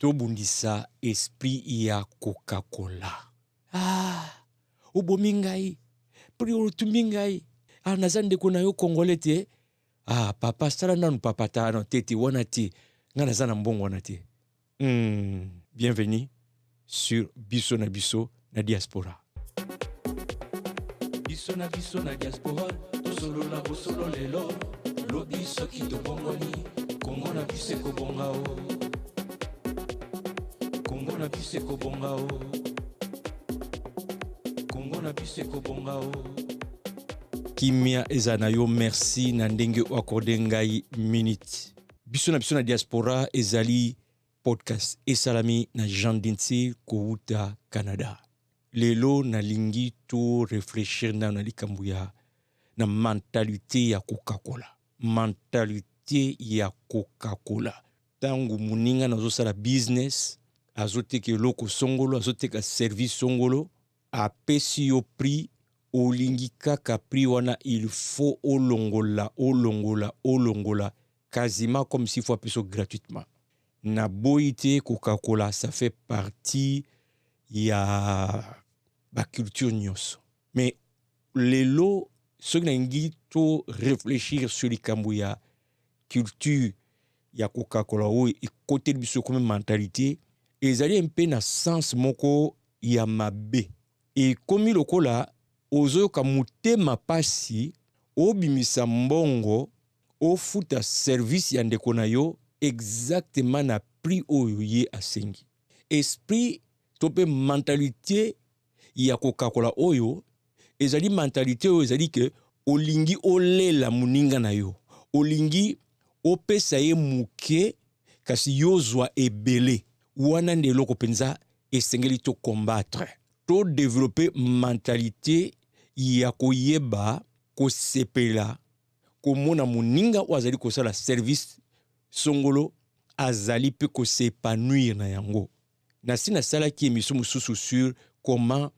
tobundisa esprit ya Coca-Cola. Obomi ngai, pri otumbi ngai. Naza ndeko na yo congolais te. Papa sala nanu papa ta no tete wana te. Nga naza na mbongo wana te. Bienvenue sur Biso na Biso na Diaspora. Biso na Diaspora, tosolo na bosolo lelo. Lobi soki tobongoni, Kongo na bise kobonga o. Kongo na bise kobonga o. Kongo na bise kobonga o. Kimia ezana yo merci na ndenge akorde ngai minute. Biso na Diaspora ezali podcast esalami na Jean Dintse kouta Canada. Lelo na lingi to réfléchir na likambo ya na mentalité ya Coca-Cola. Mentalité ya Coca-Cola. Tangu muninga nazosala business, azoteka eloko songolo, azoteka service songolo, apesi yo prix, olingi kaka prix wana il faut olongola, quasiment comme s'il faut appeler gratuitement. Na boité Coca-Cola, ça fait partie ya ba culture nyos. Mais lelo ce qui n'a to réfléchir sur les Kambouya culture ya Coca-Cola ou et côté de biso comme mentalité et zali un peu na sens moko ya mabe et comme le kola ozo kamute mapasi obimisa mbongo o futa service ya ndeko na yo exactement na prix oyo ye asengi esprit tope mentalité ya Coca-Cola oyo ezali mentalité oyo ezali que olingi olela muninga na yo olingi opesa ye muke kasi yozwa ebele wana ndeloko penza esengeli to combattre to développer mentalité ya koyeba kosepela komona muninga wazali kosala service songolo azali pe kosepanouir na yango na sina sala ki émission mususu sur comment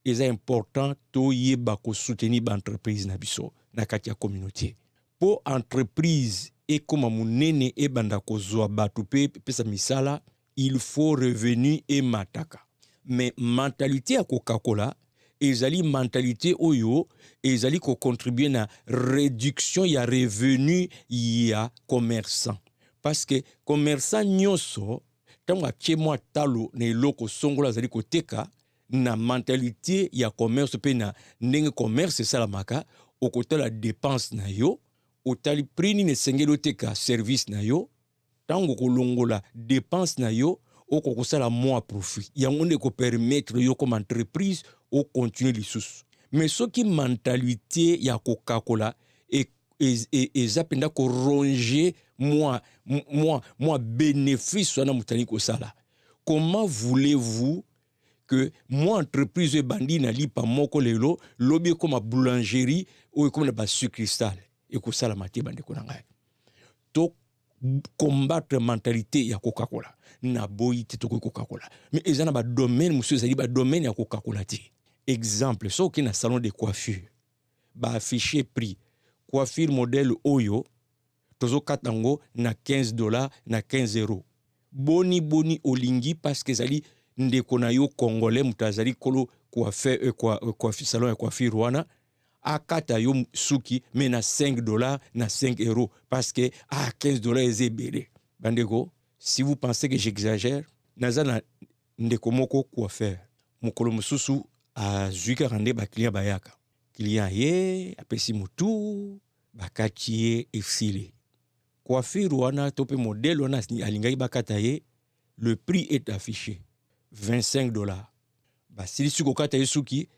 il est important to yeba ko soutenir l'entreprise na biso na kati ya communauté po entreprise et comme munene e banda ko zwa batu pe pesa misala il faut revenu et mataka mais mentalité à Coca-Cola ezali mentalité oyo ezali ko contribuer na réduction ya revenu ya commerçant parce que commerçant nyoso tango akemwa talo na eloko songola zali ko teka na mentalité ya commerce pe na ndenge commerce salamaka okota la dépense na yo otali prix ni sengelo teka service na yo tango kolongola dépense na yo okokosala moins profit yango ne ko permettre yo comme entreprise o continuer lisusu mais soki mentalité ya Coca-Cola et zapenda ko ronger moi bénéfice wana mutani ko sala comment voulez-vous que moi entreprise bandi na lipa moko lelo lobi comme boulangerie ou comme la sucre cristal et ko sala maté bande ko ngai to combattre mentalité ya Coca-Cola na boyité to Coca-Cola mais ezana ba domaine monsieur ezali ba domaine ya Coca-Cola ti exemple so ki na salon de coiffure ba afficher prix coiffure modèle oyo tozo katango na $15 na €15 boni olingi parce que ezali ndeko na yo congolais mutazali kolo coiffure salon ya coiffure wana akata yo suki mais na $5 na €5 parce que $15 ezebele bandeko si vous pensez que j'exagère nazana ndeko moko coiffeur mukolo mususu azuika rande ba client bayaka client ye apesi mutu bakati efile coiffure wana tope modèle wana alingai bakata ye le prix est affiché $25 basili suko kata yesuki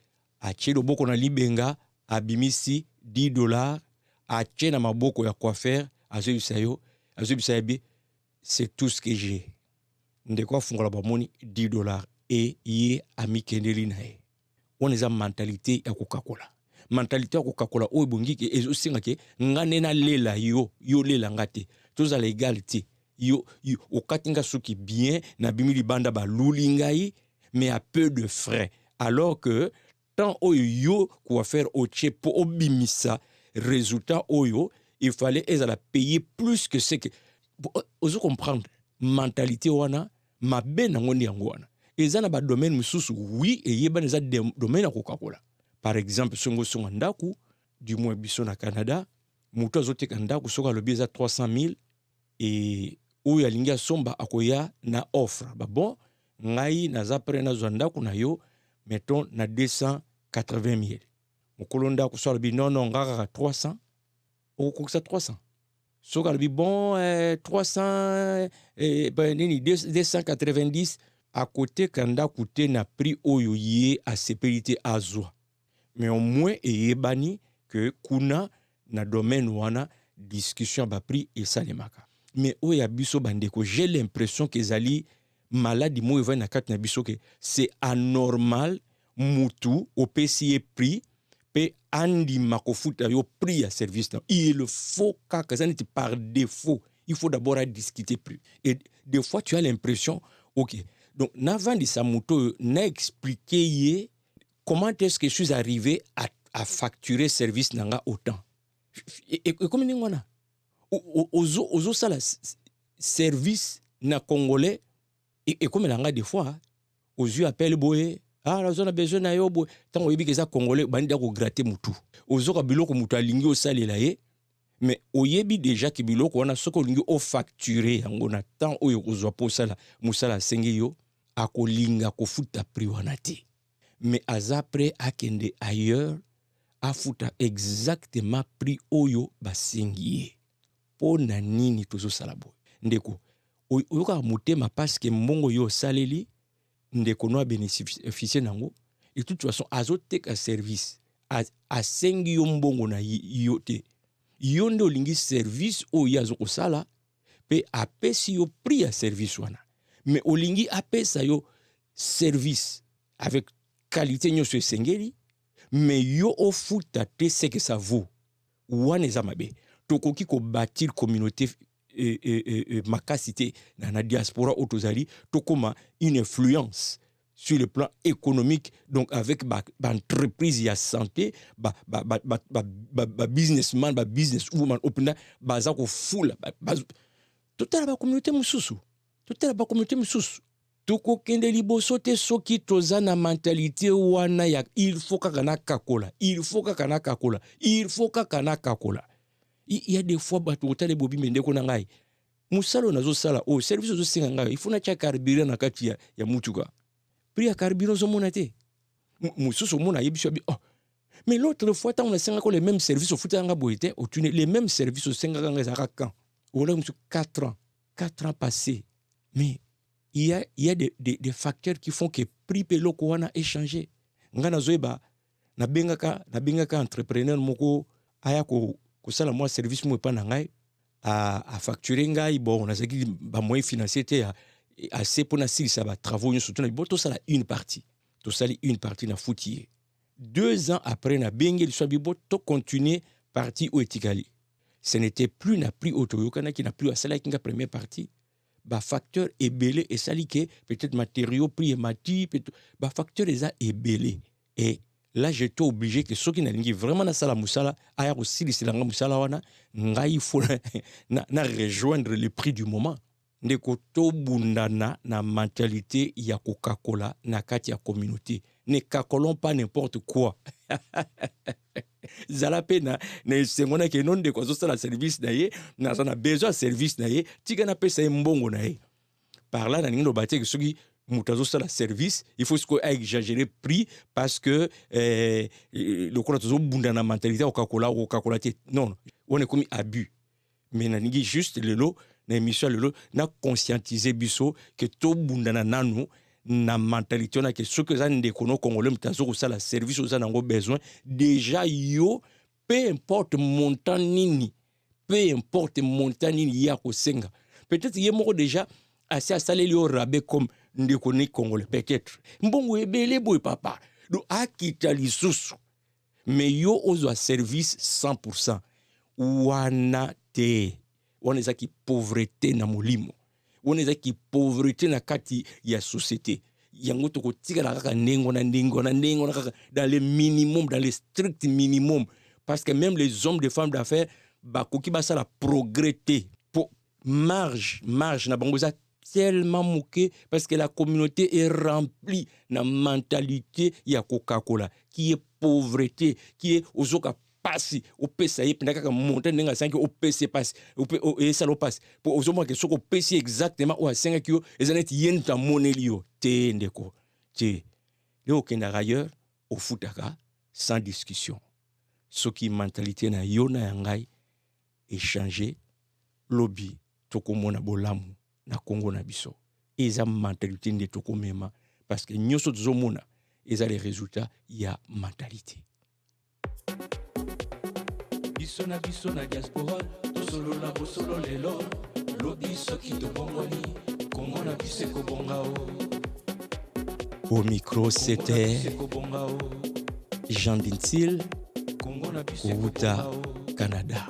ache loboko na libenga abimisi $10 ache na maboko ya coiffeur azobisa bi c'est tout ce que j'ai ndeko afungola bamoni $10 et ye amikendeli na ye on eza mentalité ya Coca-Cola mentalité ya Coca-Cola oyo bongiki ezosinga ke ngane na lela yo lela ngate toza la égalité yo okatinga suki bien na bimili banda ba lulingai mais à peu de frais alors que tant oyo quoi faire au chepo obimisa résultat oyo il fallait ezala payer plus que ce que ozo comprendre mentalité wana mabe nango ndi yango wana eza na badomaine mosusu oui eyebana eza domaine ya Coca-Cola. Par exemple songo ndaku du moins biso na Canada moto azoteka ndaku soka alobi eza 300 000 et oyo alingi asomba akoya na offre bon ngai naza prêt nazwa ndaku na yo mettons na 280 000 mokolo ndaku so alobi non ngaka 300 okokisa 300 soka alobi bon 300 nini 290 à côté kanda coûté na prix oyo ye asepelité azwa mais au moins eyebani que kuna na domaine wana discussion ba prix et salemaka mais oya biso bandeko j'ai l'impression que ezali maladi mo evana na kati na biso que c'est anormal mutu opesi prix pe andi makofuta yo prix à service na il faut kaka ça n'est par défaut il faut d'abord discuter prix et des fois tu as l'impression OK donc n'avant de sa moto n'a expliqué comment est-ce que je suis arrivé à facturer service nanga autant et comme ni ngona ozo sala service na congolais et comme nanga des fois aux yeux appelle boye la zone a besoin na yo boye tant oyebi que ça congolais bandi da ko gratter mutu ozo ka biloko mutu alingi osalela ye mais oyebi déjà que biloko wana soko lingi o facturer yango na temps oyo ozwa posala musala sengi yo akolinga kofuta prix wana te mais azapre akende ailleurs afuta exactement prix oyo basengi pona nini tozo sala boy ndeko oyoka motema parce que mbongo yo saleli ndeko no bénéficier nango et de toute façon azoteka service asengi yo mbongo na yo te yo nde olingi service oyo azoko sala pe apesi yo prix ya service wana mais olingi apesa yo service avec qualité nyonso esengeli mais yo ofuta te ce que ça vaut wana eza mabe tokoki ko bâtir communauté makasité na diaspora otozali tokoma une influence sur le plan économique donc avec entreprise ya santé businessman business woman openda baza ko fula totala ba communauté mususu toko kende liboso te soki toza na mentalité wana ya il faut kaka na kakola il faut kaka na kakola il y a des fois bato otale bobi mendeko na ngai musalo nazo sala service zo singa ngai il faut na cha carburant na kati ya mutuka prix ya carburant zo mona te mususu mona yebisho bi mais l'autre fois tant on a singa ko les mêmes services au futa nga boité au tuner les mêmes services au singa nga za kan on a 4 ans passés mais il y a des facteurs qui font que prix peloko wana échanger ngana zoeba na bengaka entrepreneur moko aya ko sala moi service mo pa na ngai à facturer ngai bon on a zaki ba moyen financier te assez pour na sili ça ba travaux ñu surtout na boto sala une partie na foutier 2 ans après na bengeli so bi boto continuer partie au etikali ce n'était plus na prix autoyokana qui n'a plus à sala kinga première partie ba facteur ebelé et salike peut-être matériaux prix et mati ba facteur eza ebelé et là j'étais obligé que ceux qui n'alingi vraiment na sala musala aya ko silisilanga musala wana ngai faut na rejoindre le prix du moment ndeko to bundana na mentalité ya Coca-Cola na kati ya communauté ne kakolons pas n'importe quoi zala pena na sengona ke non de ko so la service na ye na sana besoin service na ye tika na pesa mbongo na ye par là na ningo batie que soki mutazo la service il faut que exagérer prix parce que le ko to bunda na mentalité au Coca-Cola non on est comme abus mais na ningi juste le lot na émission le lot na conscientiser biso que to bunda na nanu na mentalité na que ce que ça ndeko no congolais mutazo la service aux anango besoin déjà yo peu importe montant nini ya ko senga peut-être yemo déjà assez à saler le rabais comme ndeko ni congolais peut-être mbongo ebele boy papa do akita lisusu mais yo ozo service 100% wana te wana ezaki pauvreté na molimo wana ezaki pauvreté na kati ya société yango to kotika la kaka nengo na kaka dans le minimum dans le strict minimum parce que même les hommes des femmes d'affaires bakoki basala progresser pour marge na bango za tellement moqué parce que la communauté est remplie de mentalité ya Coca-Cola qui est pauvreté, qui est ozoka passi au pesa ye pendaka ka monter ndenga sanki au pesa passe au et ça lo passe pour ozomo que soko pesa exactement ou à 5 kilo ezanet yenta monelio te ndeko te le okenda ailleurs au futaka sans discussion ce qui mentalité na yona yangai échanger lobby tokomona bolamu na Congo na biso eza mentalité de tokomema parce que nyoso tozomona eza les résultats ya mentalité biso na diaspora tosolola bosolo lelo lobby soki tobongoni Congo na biso kobongao au micro c'était Jean Dintil Congo na biso Canada.